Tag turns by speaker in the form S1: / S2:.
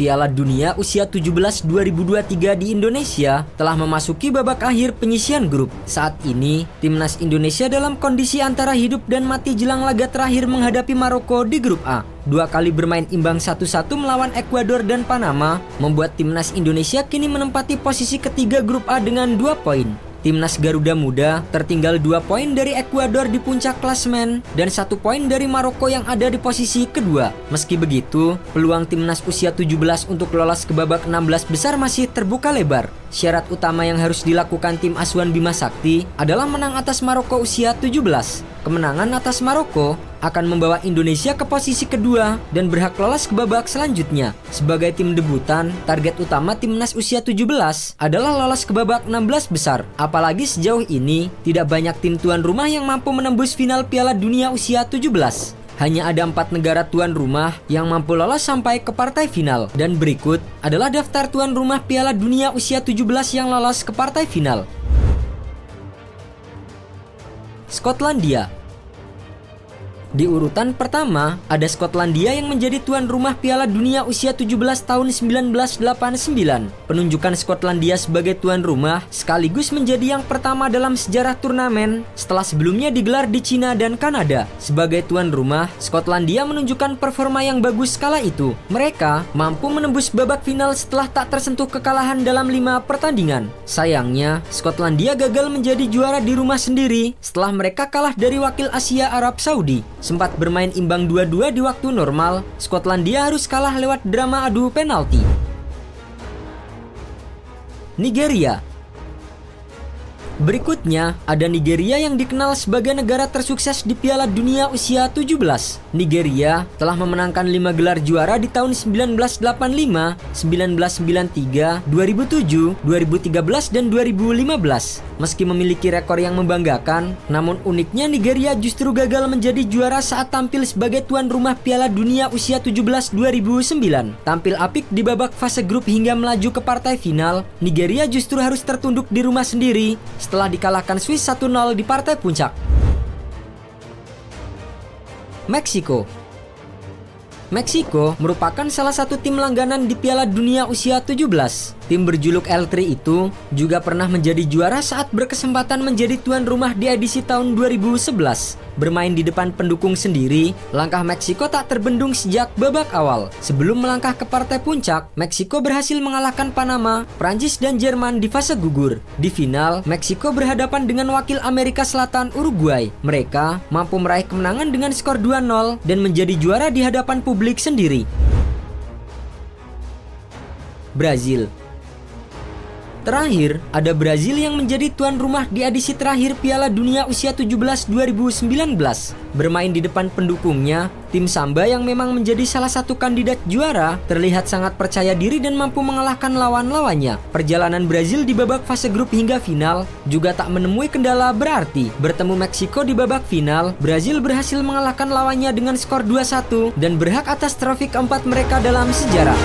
S1: Piala Dunia Usia 17 2023 di Indonesia telah memasuki babak akhir penyisian grup. Saat ini, timnas Indonesia dalam kondisi antara hidup dan mati jelang laga terakhir menghadapi Maroko di grup A. 2 kali bermain imbang 1-1 melawan Ekuador dan Panama membuat timnas Indonesia kini menempati posisi ketiga grup A dengan 2 poin. Timnas Garuda Muda tertinggal 2 poin dari Ekuador di puncak klasemen dan 1 poin dari Maroko yang ada di posisi kedua. Meski begitu, peluang timnas usia 17 untuk lolos ke babak 16 besar masih terbuka lebar. Syarat utama yang harus dilakukan tim asuhan Bima Sakti adalah menang atas Maroko usia 17. Kemenangan atas Maroko akan membawa Indonesia ke posisi kedua dan berhak lolos ke babak selanjutnya. Sebagai tim debutan, target utama timnas usia 17 adalah lolos ke babak 16 besar. Apalagi sejauh ini, tidak banyak tim tuan rumah yang mampu menembus final Piala Dunia Usia 17. Hanya ada 4 negara tuan rumah yang mampu lolos sampai ke partai final. Dan berikut adalah daftar tuan rumah Piala Dunia Usia 17 yang lolos ke partai final. Skotlandia. Di urutan pertama, ada Skotlandia yang menjadi tuan rumah Piala Dunia Usia 17 tahun 1989. Penunjukan Skotlandia sebagai tuan rumah sekaligus menjadi yang pertama dalam sejarah turnamen setelah sebelumnya digelar di Cina dan Kanada. Sebagai tuan rumah, Skotlandia menunjukkan performa yang bagus kala itu. Mereka mampu menembus babak final setelah tak tersentuh kekalahan dalam 5 pertandingan. Sayangnya, Skotlandia gagal menjadi juara di rumah sendiri setelah mereka kalah dari wakil Asia Arab Saudi. Sempat bermain imbang 2-2 di waktu normal, Skotlandia harus kalah lewat drama adu penalti. Nigeria. Berikutnya, ada Nigeria yang dikenal sebagai negara tersukses di Piala Dunia Usia 17. Nigeria telah memenangkan 5 gelar juara di tahun 1985, 1993, 2007, 2013, dan 2015. Meski memiliki rekor yang membanggakan, namun uniknya Nigeria justru gagal menjadi juara saat tampil sebagai tuan rumah Piala Dunia Usia 17 2009. Tampil apik di babak fase grup hingga melaju ke partai final, Nigeria justru harus tertunduk di rumah sendiri setelah dikalahkan Swiss 1-0 di partai puncak. Meksiko. Meksiko merupakan salah satu tim langganan di Piala Dunia Usia 17. Tim berjuluk L3 itu juga pernah menjadi juara saat berkesempatan menjadi tuan rumah di edisi tahun 2011. Bermain di depan pendukung sendiri, langkah Meksiko tak terbendung sejak babak awal. Sebelum melangkah ke partai puncak, Meksiko berhasil mengalahkan Panama, Prancis, dan Jerman di fase gugur. Di final, Meksiko berhadapan dengan wakil Amerika Selatan Uruguay. Mereka mampu meraih kemenangan dengan skor 2-0 dan menjadi juara di hadapan publik sendiri. Brazil. Terakhir, ada Brazil yang menjadi tuan rumah di edisi terakhir Piala Dunia Usia 17 2019. Bermain di depan pendukungnya, tim Samba yang memang menjadi salah satu kandidat juara terlihat sangat percaya diri dan mampu mengalahkan lawan-lawannya. Perjalanan Brazil di babak fase grup hingga final juga tak menemui kendala berarti. Bertemu Meksiko di babak final, Brazil berhasil mengalahkan lawannya dengan skor 2-1 dan berhak atas trofi keempat mereka dalam sejarah.